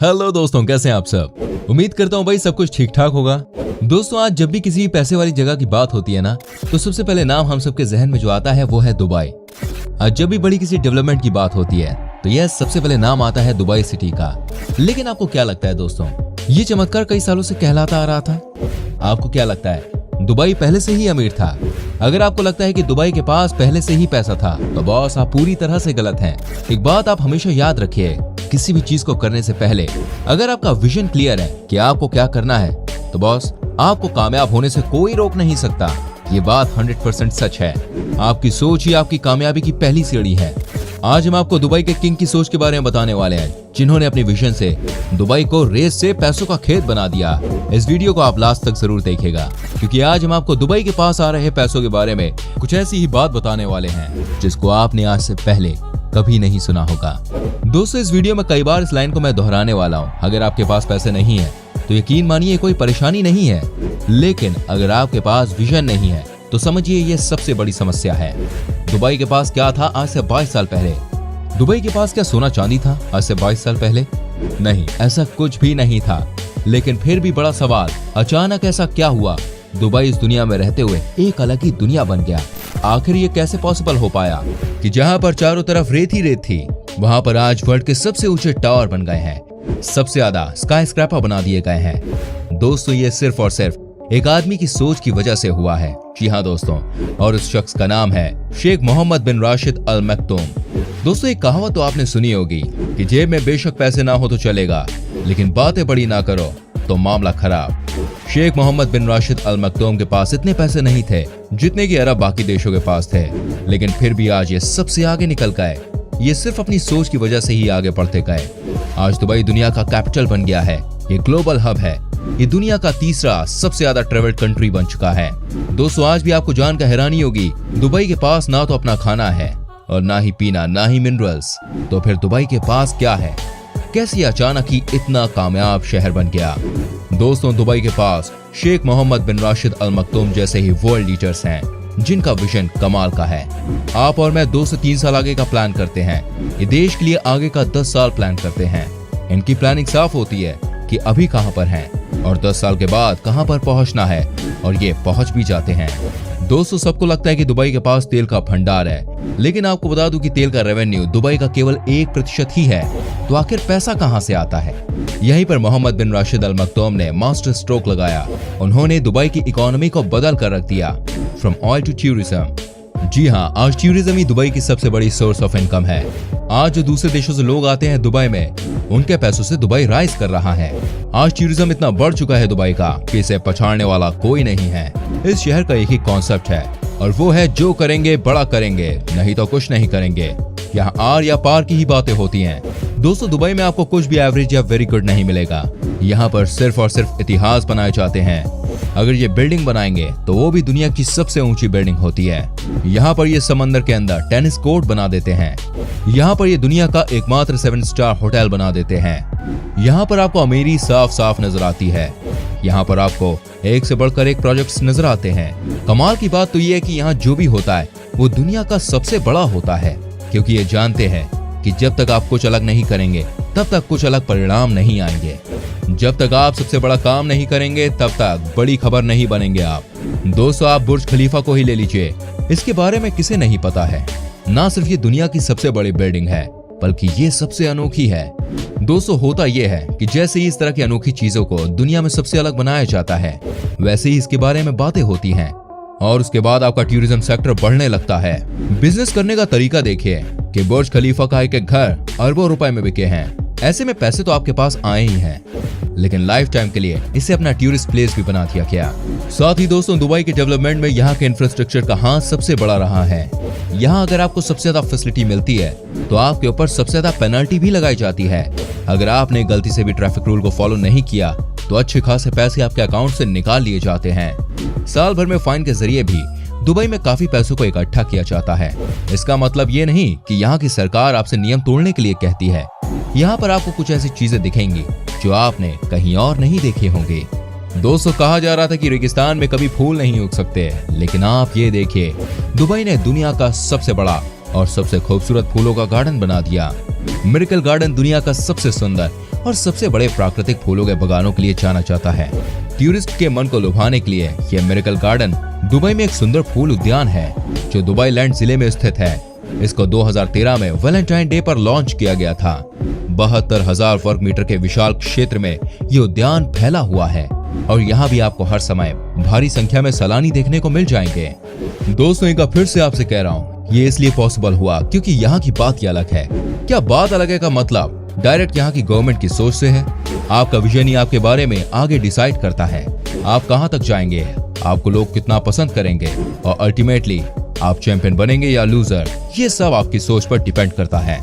Hello दोस्तों, कैसे हैं आप सब। उम्मीद करता हूँ भाई सब कुछ ठीक ठाक होगा। दोस्तों, आज जब भी किसी भी पैसे वाली जगह की बात होती है ना, तो सबसे पहले नाम हम सबके जहन में जो आता है वो है दुबई। आज जब भी बड़ी किसी डेवलपमेंट की बात होती है तो यह सबसे पहले नाम आता है दुबई सिटी का। लेकिन आपको क्या लगता है दोस्तों, ये चमत्कार कई सालों से कहलाता आ रहा था? आपको क्या लगता है दुबई पहले से ही अमीर था? अगर आपको लगता है कि दुबई के पास पहले से ही पैसा था तो बॉस आप पूरी तरह से गलत हैं। एक बात आप हमेशा याद रखिए, किसी भी चीज को करने से पहले अगर आपका विजन क्लियर है कि आपको क्या करना है तो बॉस आपको कामयाब होने से कोई रोक नहीं सकता। ये बात 100% सच है। आपकी सोच ही आपकी कामयाबी की पहली सीढ़ी है। आज हम आपको दुबई के किंग की सोच के बारे में बताने वाले हैं, जिन्होंने अपनी विजन से दुबई को रेस से पैसों का खेत बना दिया। इस वीडियो को आप लास्ट तक जरूर देखिएगा, क्योंकि आज हम आपको दुबई के पास आ रहे पैसों के बारे में कुछ ऐसी ही बात बताने वाले हैं जिसको आपने आज से पहले कभी नहीं सुना होगा। दोस्तों, इस वीडियो में कई बार इस लाइन को मैं दोहराने वाला हूँ। अगर आपके पास पैसे नहीं है तो यकीन मानिए कोई परेशानी नहीं है, लेकिन अगर आपके पास विजन नहीं है तो समझिए ये सबसे बड़ी समस्या है। दुबई के पास क्या था आज से 22 साल पहले? दुबई के पास क्या सोना चांदी था आज से 22 साल पहले? नहीं, ऐसा कुछ भी नहीं था। लेकिन फिर भी बड़ा सवाल, अचानक ऐसा क्या हुआ दुबई इस दुनिया में रहते हुए एक अलग ही दुनिया बन गया? आखिर ये कैसे पॉसिबल हो पाया कि जहां पर चारों तरफ रेत ही रेत थी, वहां पर आज वर्ल्ड के सबसे ऊंचे टावर बन गए हैं, सबसे ज्यादा स्काई स्क्रैपर बना दिए गए हैं। दोस्तों, ये सिर्फ और सिर्फ एक आदमी की सोच की वजह से हुआ है। जी हाँ दोस्तों, और उस शख्स का नाम है शेख मोहम्मद बिन राशिद अल मक्तूम। दोस्तों, एक कहावत तो आपने सुनी होगी कि जेब में बेशक पैसे ना हो तो चलेगा, लेकिन बातें बड़ी ना करो तो मामला खराब। शेख मोहम्मद बिन राशिद अल मक्तूम के पास इतने पैसे नहीं थे जितने कि अरब बाकी देशों के पास थे, लेकिन फिर भी आज ये सबसे आगे निकल गए। ये सिर्फ अपनी सोच की वजह से ही आगे बढ़ते गए। आज दुबई दुनिया का कैपिटल बन गया है, ये ग्लोबल हब है, ये दुनिया का तीसरा सबसे ज्यादा ट्रेवल्ड कंट्री बन चुका है। दोस्तों, आज भी आपको जानकर हैरानी होगी, दुबई के पास ना तो अपना खाना है और ना ही पीना, ना ही मिनरल्स। तो फिर दुबई के पास क्या है? कैसे अचानक ही इतना कामयाब शहर बन गया? दोस्तों, दुबई के पास शेख मोहम्मद बिन राशिद अल मक्तूम जैसे ही वर्ल्ड लीडर्स हैं, जिनका विजन कमाल का है। आप और मैं 2 से 3 साल आगे का प्लान करते हैं, ये देश के लिए आगे का 10 साल प्लान करते हैं। इनकी प्लानिंग साफ होती है कि अभी कहां पर हैं और 10 साल के बाद कहां पर पहुंचना है, और ये पहुंच भी जाते हैं। दोस्तों, सबको लगता है कि दुबई के पास तेल का भंडार है, लेकिन आपको बता दूं कि तेल का रेवेन्यू दुबई का केवल 1% ही है। तो आखिर पैसा कहां से आता है? यहीं पर मोहम्मद बिन राशिद अल मक्तूम ने मास्टर स्ट्रोक लगाया। उन्होंने दुबई की इकोनॉमी को बदल कर रख दिया, फ्रॉम ऑयल टू टूरिज्म। जी हाँ, आज टूरिज्म ही दुबई की सबसे बड़ी सोर्स ऑफ इनकम है। आज जो दूसरे देशों से लोग आते हैं दुबई में, उनके पैसों से दुबई राइज कर रहा है। आज टूरिज्म इतना बढ़ चुका है दुबई का कि इसे पछाड़ने वाला कोई नहीं है। इस शहर का एक ही कॉन्सेप्ट है, और वो है जो करेंगे बड़ा करेंगे, नहीं तो कुछ नहीं करेंगे। यहाँ आर या पार की ही बातें होती हैं। दोस्तों, दुबई में आपको कुछ भी एवरेज या वेरी गुड नहीं मिलेगा। यहाँ पर सिर्फ और सिर्फ इतिहास बनाए जाते हैं। अगर ये बिल्डिंग बनाएंगे तो वो भी दुनिया की सबसे ऊंची बिल्डिंग होती है। यहाँ पर ये समंदर के अंदर टेनिस कोर्ट बना देते हैं। यहाँ पर ये दुनिया का एकमात्र 7 स्टार होटल बना देते हैं। यहाँ पर आपको अमीरी साफ साफ नजर आती है। यहाँ पर आपको एक से बढ़कर एक प्रोजेक्ट्स नजर आते हैं। कमाल की बात तो ये है कि यहाँ जो भी होता है वो दुनिया का सबसे बड़ा होता है, क्योंकि ये जानते हैं कि जब तक आप कुछ अलग नहीं करेंगे तब तक कुछ अलग परिणाम नहीं आएंगे। जब तक आप सबसे बड़ा काम नहीं करेंगे तब तक बड़ी खबर नहीं बनेंगे आप। दोस्तों, आप बुर्ज खलीफा को ही ले लीजिए, इसके बारे में किसे नहीं पता है। ना सिर्फ ये दुनिया की सबसे बड़ी बिल्डिंग है, बल्कि ये सबसे अनोखी है। दोस्तों, होता यह है कि जैसे ही इस तरह की अनोखी चीजों को दुनिया में सबसे अलग बनाया जाता है, वैसे ही इसके बारे में बातें होती हैं, और उसके बाद आपका टूरिज्म सेक्टर बढ़ने लगता है। बिजनेस करने का तरीका देखिए कि बुर्ज खलीफा का एक घर अरबों रुपए में बिके हैं। ऐसे में पैसे तो आपके पास आए ही हैं, लेकिन लाइफ टाइम के लिए इसे अपना टूरिस्ट प्लेस भी बना दिया गया। साथ ही दोस्तों, दुबई के डेवलपमेंट में यहाँ के इंफ्रास्ट्रक्चर का हाथ सबसे बड़ा रहा है। यहाँ अगर आपको सबसे ज्यादा फैसिलिटी मिलती है तो आपके ऊपर सबसे ज्यादा पेनल्टी भी लगाई जाती है। अगर आपने गलती से भी ट्रैफिक रूल को फॉलो नहीं किया तो अच्छे खासे पैसे आपके अकाउंट से निकाल लिए जाते हैं। साल भर में फाइन के जरिए भी दुबई में काफी पैसों को इकट्ठा किया जाता है। इसका मतलब ये नहीं कि यहाँ की सरकार आपसे नियम तोड़ने के लिए कहती है। यहाँ पर आपको कुछ ऐसी चीजें दिखेंगी जो आपने कहीं और नहीं देखे होंगे। दोस्तों, कहा जा रहा था कि रेगिस्तान में कभी फूल नहीं उग सकते, लेकिन आप ये देखिए, दुबई ने दुनिया का सबसे बड़ा और सबसे खूबसूरत फूलों का गार्डन बना दिया। मिरेकल गार्डन दुनिया का सबसे सुंदर और सबसे बड़े प्राकृतिक फूलों के बगानों के लिए जाना जाता है। टूरिस्ट के मन को लुभाने के लिए यह मिरेकल गार्डन दुबई में एक सुंदर फूल उद्यान है जो दुबई लैंड जिले में स्थित है। इसको 2013 में वैलेंटाइन डे पर लॉन्च किया गया था। 72,000 वर्ग मीटर के विशाल क्षेत्र में ये उद्यान फैला हुआ है और यहाँ भी आपको हर समय भारी संख्या में सैलानी देखने को मिल जाएंगे। दोस्तों, एक बार फिर से आपसे कह रहा हूँ, ये इसलिए पॉसिबल हुआ क्योंकि यहाँ की बात ही अलग है। क्या बात अलग है का मतलब डायरेक्ट यहाँ की गवर्नमेंट की सोच से है। आपका विजन ही आपके बारे में आगे डिसाइड करता है आप कहाँ तक जाएंगे, आपको लोग कितना पसंद करेंगे और अल्टीमेटली आप चैंपियन बनेंगे या लूजर। ये सब आपकी सोच पर डिपेंड करता है।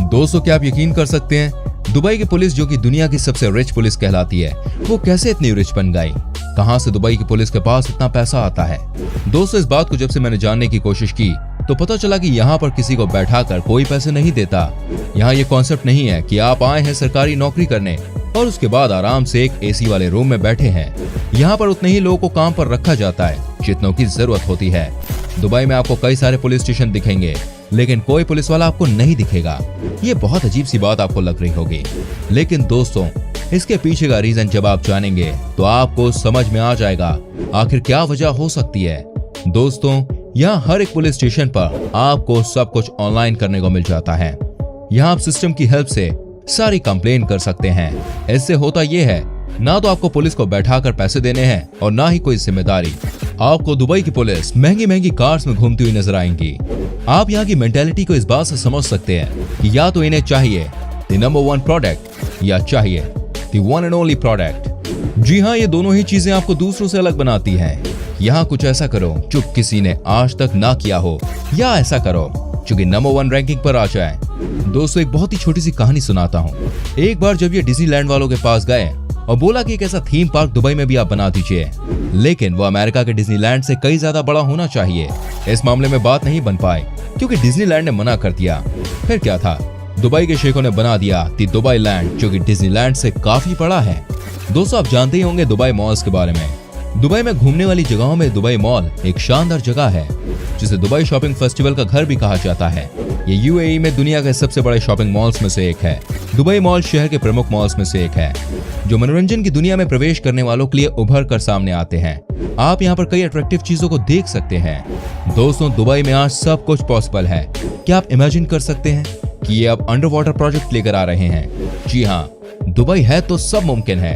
दोस्तों, क्या आप यकीन कर सकते हैं दुबई की पुलिस, जो कि दुनिया की सबसे रिच पुलिस कहलाती है, वो कैसे इतनी रिच बन गई? कहां से दुबई की पुलिस के पास इतना पैसा आता है? दोस्तों, इस बात को जब से मैंने जानने की कोशिश की तो पता चला कि यहाँ पर किसी को बैठाकर कोई पैसे नहीं देता। यहाँ ये कॉन्सेप्ट नहीं है कि आप आए हैं सरकारी नौकरी करने और उसके बाद आराम से एक एसी वाले रूम में बैठे हैं। यहाँ पर उतने ही लोगों को काम पर रखा जाता है जितनों की जरूरत होती है। दुबई में आपको कई सारे पुलिस स्टेशन दिखेंगे लेकिन कोई पुलिस वाला आपको नहीं दिखेगा। ये बहुत अजीब सी बात आपको लग रही होगी, लेकिन दोस्तों इसके पीछे का रीजन जब आप जानेंगे तो आपको समझ में आ जाएगा आखिर क्या वजह हो सकती है। दोस्तों, यहाँ हर एक पुलिस स्टेशन पर आपको सब कुछ ऑनलाइन करने को मिल जाता है। यहाँ आप सिस्टम की हेल्प से सारी कंप्लेन कर सकते हैं। इससे होता यह है ना तो आपको पुलिस को बैठाकर पैसे देने हैं और ना ही कोई जिम्मेदारी। आपको दुबई की पुलिस महंगी महंगी कार्स में घूमती हुई नजर आएंगी। आप यहाँ की मेंटेलिटी को इस बात से समझ सकते हैं कि या तो इन्हें चाहिए द नंबर 1 प्रोडक्ट या चाहिए the one and only product. जी हाँ, ये दोनों ही चीजें आपको दूसरों से अलग बनाती हैं। यहाँ कुछ ऐसा करो जो किसी ने आज तक ना किया हो, या ऐसा करो जो कि नंबर 1 रैंकिंग पर आ जाए। दोस्तों, एक बहुत ही छोटी सी कहानी सुनाता हूँ। एक बार जब ये डिज्नीलैंड वालों के पास गए और बोला कि एक ऐसा थीम पार्क दुबई में भी आप बना दीजिए, लेकिन वो अमेरिका के डिज्नीलैंड से कई ज्यादा बड़ा होना चाहिए। इस मामले में बात नहीं बन पाई क्योंकि डिज्नीलैंड ने मना कर दिया। फिर क्या था, दुबई के शेखों ने बना दिया दी दुबई लैंड, जो कि डिज्नीलैंड से काफी बड़ा है। दोस्तों, आप जानते ही होंगे दुबई मॉल्स के बारे में। दुबई में घूमने वाली जगहों में दुबई मॉल एक शानदार जगह है जिसे दुबई शॉपिंग फेस्टिवल का घर भी कहा जाता है। ये यूएई में दुनिया के सबसे बड़े शॉपिंग मॉल्स में से एक है। दुबई मॉल शहर के प्रमुख मॉल्स में से एक है जो मनोरंजन की दुनिया में प्रवेश करने वालों के लिए उभर कर सामने आते हैं। आप यहाँ पर कई अट्रैक्टिव चीजों को देख सकते हैं। दोस्तों, दुबई में आज सब कुछ पॉसिबल है। क्या आप इमेजिन कर सकते हैं कि ये अब अंडर वाटर प्रोजेक्ट लेकर आ रहे हैं? जी हाँ, दुबई है तो सब मुमकिन है।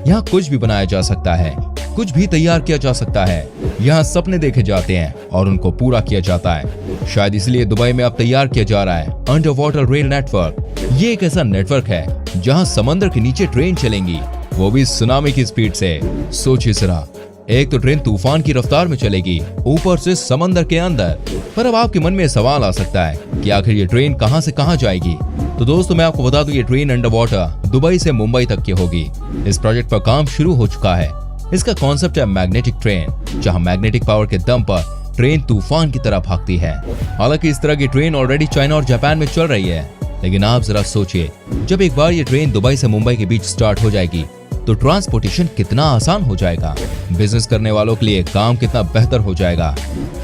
यहाँ कुछ भी बनाया जा सकता है, कुछ भी तैयार किया जा सकता है। यहाँ सपने देखे जाते हैं और उनको पूरा किया जाता है। शायद इसलिए दुबई में अब तैयार किया जा रहा है अंडर वाटर रेल नेटवर्क। ये एक ऐसा नेटवर्क है जहाँ समंदर के नीचे ट्रेन चलेंगी, वो भी सुनामी की स्पीड से। सोचिए जरा, एक तो ट्रेन तूफान की रफ्तार में चलेगी, ऊपर से समंदर के अंदर। पर अब आपके मन में सवाल आ सकता है कि आखिर ये ट्रेन कहां से कहां जाएगी? तो दोस्तों, मैं आपको बता दूं, ये ट्रेन अंडर वाटर दुबई से मुंबई तक की होगी। इस प्रोजेक्ट पर काम शुरू हो चुका है। इसका कॉन्सेप्ट है मैग्नेटिक ट्रेन, जहां मैग्नेटिक पावर के दम पर ट्रेन तूफान की तरह भागती है। हालांकि इस तरह की ट्रेन ऑलरेडी चाइना और जापान में चल रही है, लेकिन आप जरा सोचिए, जब एक बार ये ट्रेन दुबई से मुंबई के बीच स्टार्ट हो जाएगी तो ट्रांसपोर्टेशन कितना आसान हो जाएगा। बिजनेस करने वालों के लिए काम कितना बेहतर हो जाएगा।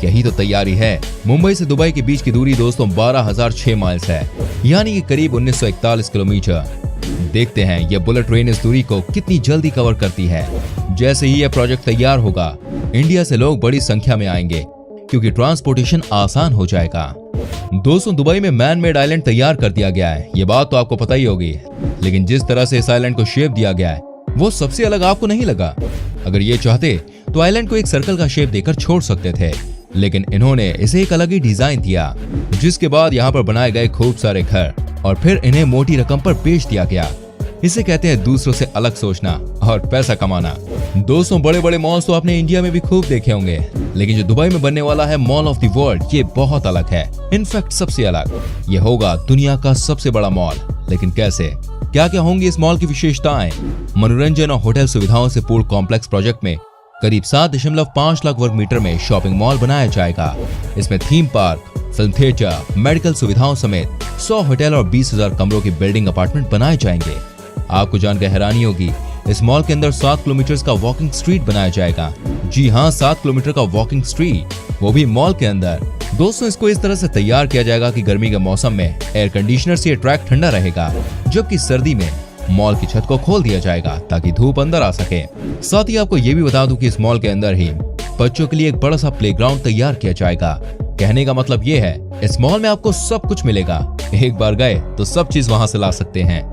यही तो तैयारी है। मुंबई से दुबई के बीच की दूरी दोस्तों 12,006 माइल्स है, यानी कि करीब 1941 किलोमीटर। देखते हैं ये बुलेट ट्रेन इस दूरी को कितनी जल्दी कवर करती है। जैसे ही यह प्रोजेक्ट तैयार होगा, इंडिया से लोग बड़ी संख्या में आएंगे क्योंकि ट्रांसपोर्टेशन आसान हो जाएगा। दोस्तों, दुबई में मैन मेड आइलैंड तैयार कर दिया गया है, ये बात तो आपको पता ही होगी। लेकिन जिस तरह से इस आइलैंड को शेप दिया गया है वो सबसे अलग आपको नहीं लगा? अगर ये चाहते तो आइलैंड को एक सर्कल का शेप देकर छोड़ सकते थे, लेकिन इन्होंने इसे एक अलग ही डिजाइन दिया, जिसके बाद यहाँ पर बनाए गए खूब सारे घर और फिर इन्हें मोटी रकम पर बेच दिया गया। इसे कहते हैं दूसरों से अलग सोचना और पैसा कमाना। दोस्तों, बड़े बड़े मॉल्स तो आपने इंडिया में भी खूब देखे होंगे, लेकिन जो दुबई में बनने वाला है मॉल ऑफ द वर्ल्ड, ये बहुत अलग है। इनफैक्ट सबसे अलग। ये होगा दुनिया का सबसे बड़ा मॉल। लेकिन कैसे? क्या क्या होंगी इस मॉल की विशेषताएं? मनोरंजन और होटल सुविधाओं से पूर्ण कॉम्प्लेक्स प्रोजेक्ट में करीब 7.5 लाख वर्ग मीटर में शॉपिंग मॉल बनाया जाएगा। इसमें theme park, film theatre, medical सुविधाओं समेत 100 होटल और 20,000 कमरों की बिल्डिंग अपार्टमेंट बनाए जाएंगे। आपको जानकर हैरानी होगी, इस मॉल के अंदर 7 किलोमीटर का वॉकिंग स्ट्रीट बनाया जाएगा। जी हाँ, 7 किलोमीटर का वॉकिंग स्ट्रीट, वो भी मॉल के अंदर। दोस्तों, इसको इस तरह से तैयार किया जाएगा कि गर्मी के मौसम में एयर कंडीशनर से ट्रैक ठंडा रहेगा, जबकि सर्दी में मॉल की छत को खोल दिया जाएगा ताकि धूप अंदर आ सके। साथ ही आपको ये भी बता दूं कि इस मॉल के अंदर ही बच्चों के लिए एक बड़ा सा प्लेग्राउंड तैयार किया जाएगा। कहने का मतलब ये है, इस मॉल में आपको सब कुछ मिलेगा। एक बार गए तो सब चीज वहां से ला सकते हैं।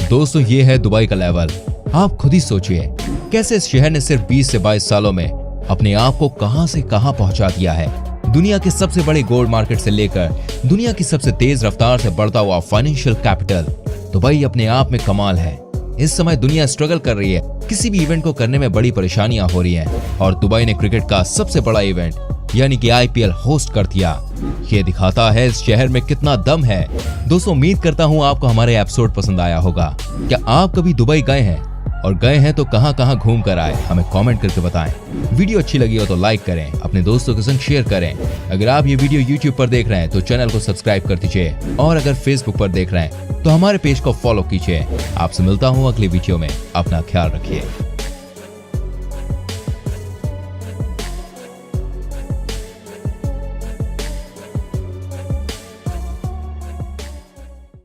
दोस्तों, ये है दुबई का लेवल। आप खुद ही सोचिए कैसे इस शहर ने सिर्फ 20 से 22 सालों में अपने आप को कहां से कहां पहुंचा दिया है। दुनिया के सबसे बड़े गोल्ड मार्केट से लेकर दुनिया की सबसे तेज रफ्तार से बढ़ता हुआ फाइनेंशियल कैपिटल, दुबई अपने आप में कमाल है। इस समय दुनिया स्ट्रगल कर रही है, किसी भी इवेंट को करने में बड़ी परेशानियां हो रही हैं और दुबई ने क्रिकेट का सबसे बड़ा इवेंट यानी कि IPL होस्ट कर दिया। ये दिखाता है इस शहर में कितना दम है। दोस्तों, उम्मीद करता हूँ आपको हमारा एपिसोड पसंद आया होगा। क्या आप कभी दुबई गए हैं और गए हैं तो कहां कहां घूम कर आए, हमें कमेंट करके बताएं। वीडियो अच्छी लगी हो तो लाइक करें, अपने दोस्तों के संग शेयर करें। अगर आप ये वीडियो YouTube पर देख रहे हैं तो चैनल को सब्सक्राइब कर दीजिए और अगर Facebook पर देख रहे हैं तो हमारे पेज को फॉलो कीजिए। आपसे मिलता हूँ अगली वीडियो में। अपना ख्याल रखिए।